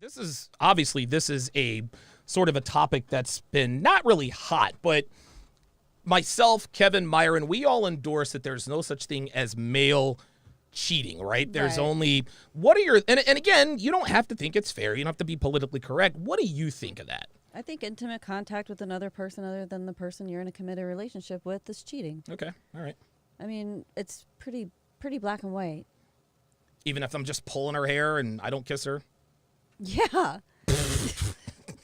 This is a sort of a topic that's been not really hot, but myself, Kevin, Myron, we all endorse that there's no such thing as male cheating, right? There's only, what are your, and again, you don't have to think it's fair. You don't have to be politically correct. What do you think of that? I think intimate contact with another person other than the person you're in a committed relationship with is cheating. Okay, all right. I mean, it's pretty black and white. Even if I'm just pulling her hair and I don't kiss her? Yeah.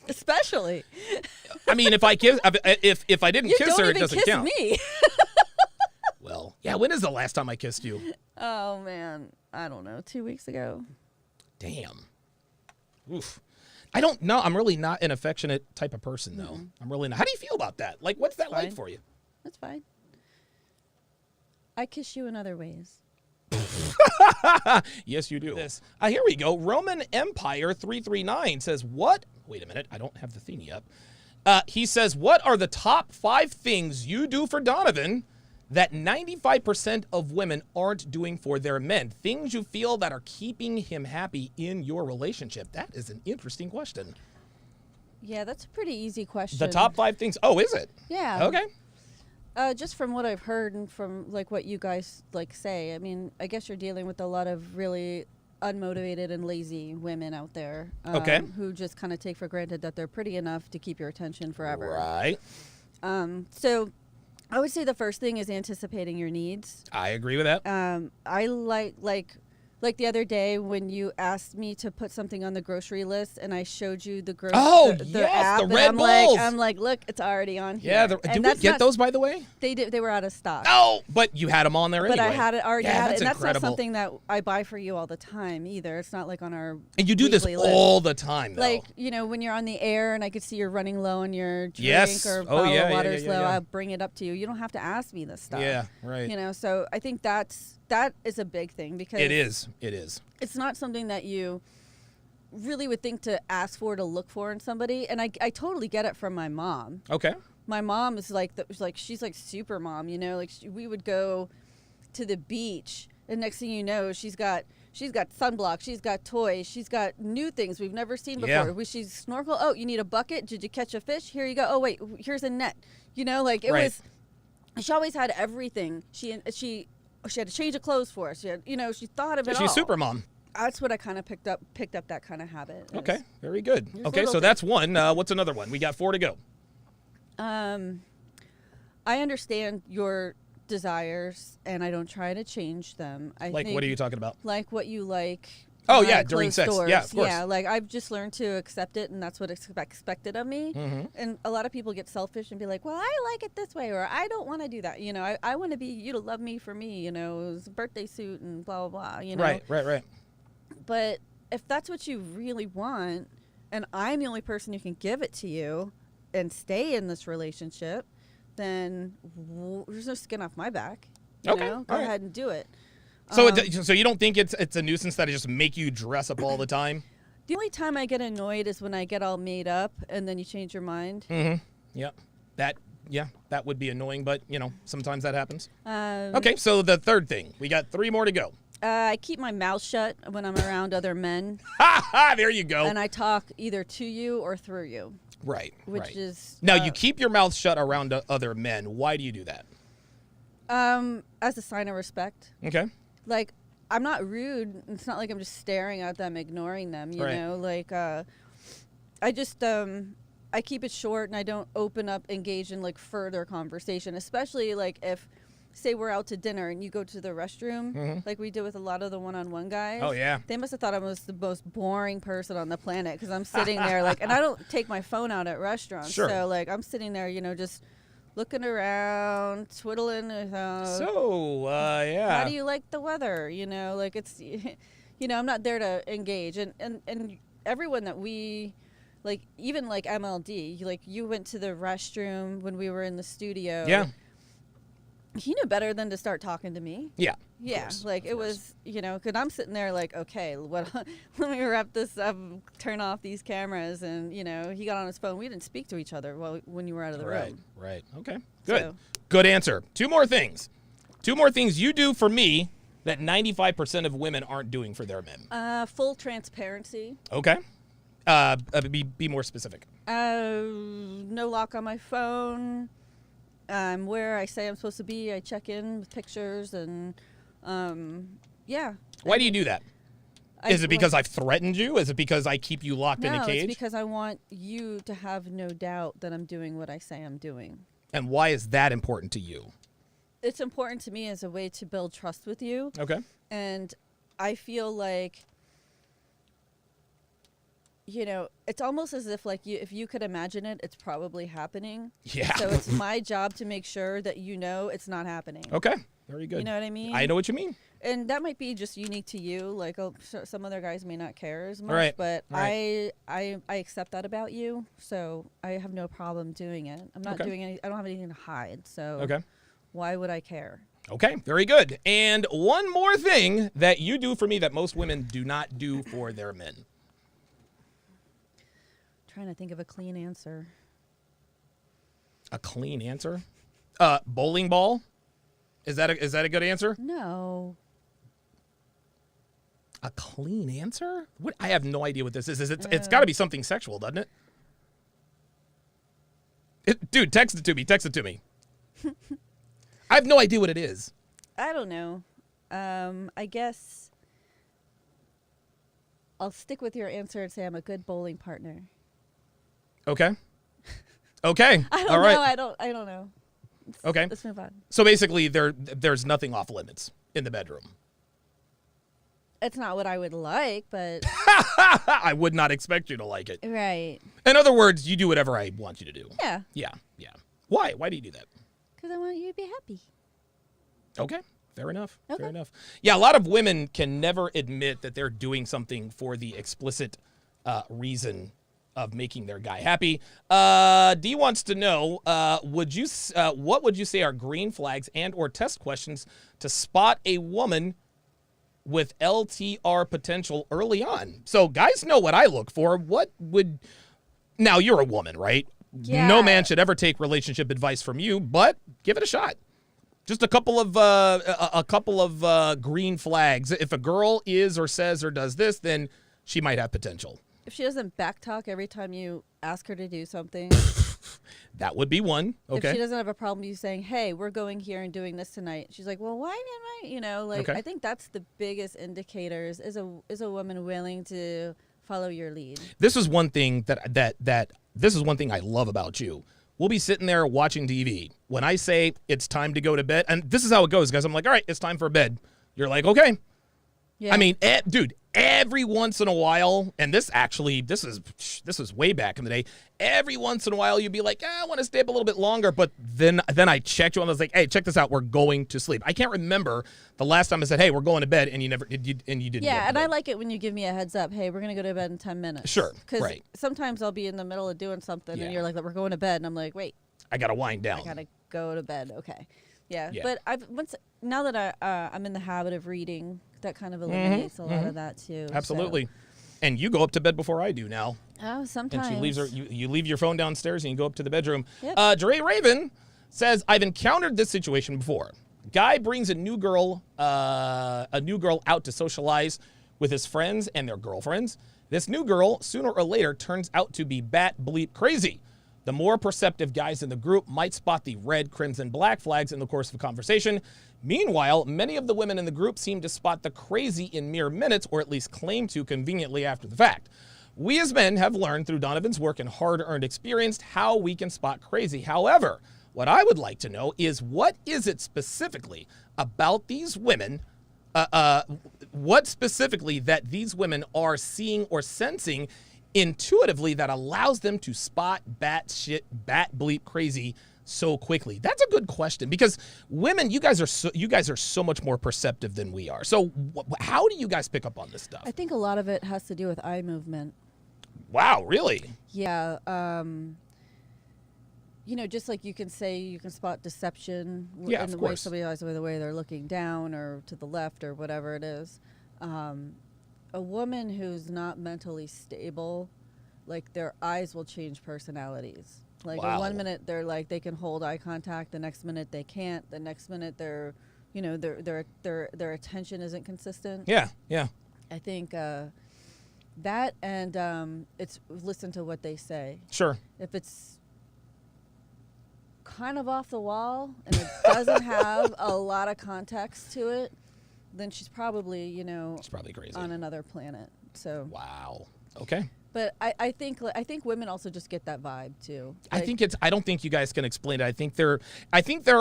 Especially. I mean, if I didn't kiss her, it doesn't count. You don't even kiss me. Well, yeah, when is the last time I kissed you? Oh, man. I don't know. 2 weeks ago. Damn. Oof. I don't know. I'm really not an affectionate type of person, though. Mm-hmm. I'm really not. How do you feel about that? Like, what's that like for you? That's fine. I kiss you in other ways. Yes, you do. Here we go. Roman Empire 339 says, what? Wait a minute. I don't have the thingy up. He says, what are the top 5 things you do for Donovan that 95% of women aren't doing for their men? Things you feel that are keeping him happy in your relationship. That is an interesting question. Yeah, that's a pretty easy question. The top 5 things. Oh, is it? Yeah. Okay. Just from what I've heard and from like what you guys like say, I mean, I guess you're dealing with a lot of really unmotivated and lazy women out there. Who just kind of take for granted that they're pretty enough to keep your attention forever. Right. So I would say the first thing is anticipating your needs. I agree with that. I like the other day when you asked me to put something on the grocery list and I showed you the yes, app, the Red Bulls. I'm like, look, it's already on here. Yeah, did we get those, by the way? They were out of stock. Oh, but you had them on there anyway. But I had it already. Yeah, and that's incredible. not something that I buy for you all the time either. It's not like on our And you do this weekly list. all the time, though. Like, when you're on the air and I could see you're running low on your drink Yes. or Oh, bottle yeah, of yeah, water's yeah, low, yeah. I'll bring it up to you. You don't have to ask me this stuff. Yeah, right. So I think that is a big thing because It is. it's not something that you really would think to ask for, to look for in somebody. And I totally get it from my mom. Okay. My mom is she's like super mom, we would go to the beach and next thing you know, she's got sunblock, she's got toys, she's got new things we've never seen before. Yeah. She's snorkel. Oh, you need a bucket? Did you catch a fish? Here you go. Oh, wait, here's a net. It was, she always had everything. She had to change of clothes for us. She had, she thought of it all. She's super mom. That's what I kind of picked up that kind of habit. Okay, very good. Okay, so that's one. What's another one? We got 4 to go. I understand your desires, and I don't try to change them. I think, what are you talking about? Like what you like. Oh, yeah, during sex. Doors. Yeah, of course. Yeah, I've just learned to accept it, and that's what is expected of me. Mm-hmm. And a lot of people get selfish and be like, well, I like it this way, or I don't want to do that. I want to be you to love me for me, it was a birthday suit and blah, blah, blah, Right. But if that's what you really want, and I'm the only person who can give it to you and stay in this relationship, then there's no skin off my back. Okay, Go ahead and do it. So so you don't think it's a nuisance that it just make you dress up all the time? The only time I get annoyed is when I get all made up and then you change your mind. Mm-hmm. Yeah. That would be annoying, but, sometimes that happens. Okay, so the third thing. We got 3 more to go. I keep my mouth shut when I'm around other men. There you go. And I talk either to you or through you. Right. Which is... Now, you keep your mouth shut around other men. Why do you do that? As a sign of respect. Okay. I'm not rude. It's not like I'm just staring at them, ignoring them, you know? I just... I keep it short and I don't engage in further conversation, especially if... Say we're out to dinner and you go to the restroom, like we did with a lot of the one-on-one guys. Oh, yeah. They must have thought I was the most boring person on the planet because I'm sitting there and I don't take my phone out at restaurants. Sure. So I'm sitting there, just looking around, twiddling. Yeah. How do you like the weather? It's, I'm not there to engage. And everyone that we, even MLD, you went to the restroom when we were in the studio. Yeah. He knew better than to start talking to me. Yeah. Yeah. It was, because I'm sitting there okay, let me wrap this up, turn off these cameras. And, he got on his phone. We didn't speak to each other when you were out of the room. Right. Okay. Good. Good answer. 2 more things. 2 more things you do for me that 95% of women aren't doing for their men. Full transparency. Okay. Be more specific. No lock on my phone. I'm where I say I'm supposed to be. I check in with pictures and, yeah. Why do you do that? Is it because I've threatened you? Is it because I keep you locked in a cage? No, it's because I want you to have no doubt that I'm doing what I say I'm doing. And why is that important to you? It's important to me as a way to build trust with you. Okay. And I feel like, you know, it's almost as if like if you could imagine it, it's probably happening. Yeah. So it's my job to make sure that you know it's not happening. Okay. Very good. You know what I mean? I know what you mean. And that might be just unique to you. Like, some other guys may not care as much. Right. But Right. I accept that about you. So I have no problem doing it. I'm not doing any. I don't have anything to hide. So why would I care? Okay. Very good. And one more thing that you do for me that most women do not do for their men. Trying to think of a clean answer. A clean answer? Bowling ball? Is that a good answer? No. A clean answer? What? I have no idea what this is. It's got to be something sexual, doesn't it? Dude, text it to me. Text it to me. I have no idea what it is. I don't know. I guess I'll stick with your answer and say I'm a good bowling partner. Okay. Okay. I don't All right. know. I don't know. Okay. Let's move on. So basically, there's nothing off limits in the bedroom. It's not what I would like, but I would not expect you to like it. right. In other words, you do whatever I want you to do. Yeah. Yeah. Yeah. Why? Why do you do that? Because I want you to be happy. Okay. Fair enough. Okay. Fair enough. Yeah, a lot of women can never admit that they're doing something for the explicit reason of making their guy happy. D wants to know, what would you say are green flags and or test questions to spot a woman with LTR potential early on? So guys know what I look for. Now you're a woman, right? Yeah. No man should ever take relationship advice from you, but give it a shot. Just a couple of green flags. If a girl is or says or does this, then she might have potential. If she doesn't backtalk every time you ask her to do something. That would be one. Okay. If she doesn't have a problem you saying, hey, we're going here and doing this tonight. She's like, well, why am I, Okay. I think that's the biggest indicators. Is a woman willing to follow your lead? This is one thing this is one thing I love about you. We'll be sitting there watching TV. When I say it's time to go to bed, and this is how it goes, guys. I'm like, all right, it's time for bed. You're like, okay. Yeah. I mean, dude, every once in a while, and this is way back in the day. Every once in a while, you'd be like, I want to stay up a little bit longer, but then I checked you and I was like, hey, check this out, we're going to sleep. I can't remember the last time I said, hey, we're going to bed, and you didn't. Yeah, and I like it when you give me a heads up. Hey, we're gonna go to bed in 10 minutes. Sure, Because right. sometimes I'll be in the middle of doing something, Yeah. and you're like, we're going to bed, and I'm like, wait, I gotta wind down. I gotta go to bed. Okay. Yeah. Yeah. But now that I'm in the habit of reading, that kind of eliminates a lot of that too. Absolutely. So. And you go up to bed before I do now. Oh, sometimes. And she leaves you leave your phone downstairs and you go up to the bedroom. Yep. Dre Raven says, I've encountered this situation before. Guy brings a new girl out to socialize with his friends and their girlfriends. This new girl, sooner or later, turns out to be bat bleep crazy. The more perceptive guys in the group might spot the red, crimson, black flags in the course of a conversation. Meanwhile, many of the women in the group seem to spot the crazy in mere minutes, or at least claim to conveniently after the fact. We as men have learned through Donovan's work and hard-earned experience how we can spot crazy. However, what I would like to know is, what is it specifically about these women, what specifically that these women are seeing or sensing intuitively that allows them to spot bat bleep crazy so quickly? That's a good question, because women, you guys are so much more perceptive than we are. So how do you guys pick up on this stuff? I think a lot of it has to do with eye movement. Wow, really? Yeah. Just like you can say you can spot deception in the way somebody eyes, the way they're looking down or to the left or whatever it is. A woman who's not mentally stable, like, their eyes will change personalities. Like, Wow. One minute they're like they can hold eye contact, the next minute they can't, the next minute they're, their attention isn't consistent. Yeah, yeah. I think That and it's listen to what they say. Sure. If it's kind of off the wall and it doesn't have a lot of context to it, then she's probably, It's probably crazy. on another planet. So Wow. Okay. But I think women also just get that vibe too. I don't think you guys can explain it. I think there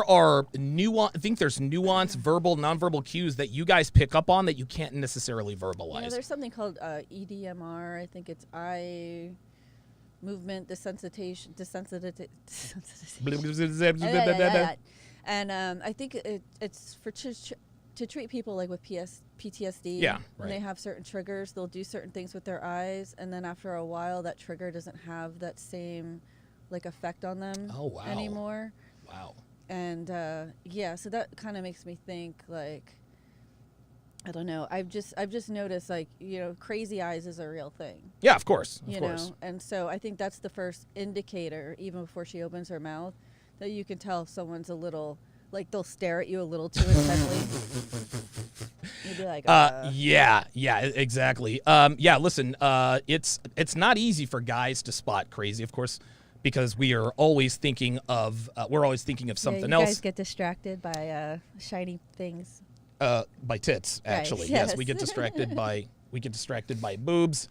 are there's nuance, verbal, nonverbal cues that you guys pick up on that you can't necessarily verbalize. There's something called EDMR. I think it's eye movement desensitization. And I think it's for to treat people like with PTSD. Yeah, when they have certain triggers, they'll do certain things with their eyes, and then after a while, that trigger doesn't have that same effect on them anymore. Wow. And so that kind of makes me think I don't know. I've just noticed crazy eyes is a real thing. Yeah, of course. Of course. And so I think that's the first indicator, even before she opens her mouth, that you can tell if someone's a little. They'll stare at you a little too intently. You'd be like, yeah, exactly. Listen, it's not easy for guys to spot crazy, of course, because we are always thinking of something else. You guys get distracted by shiny things. By tits, actually. Right, yes, yes. we get distracted by boobs.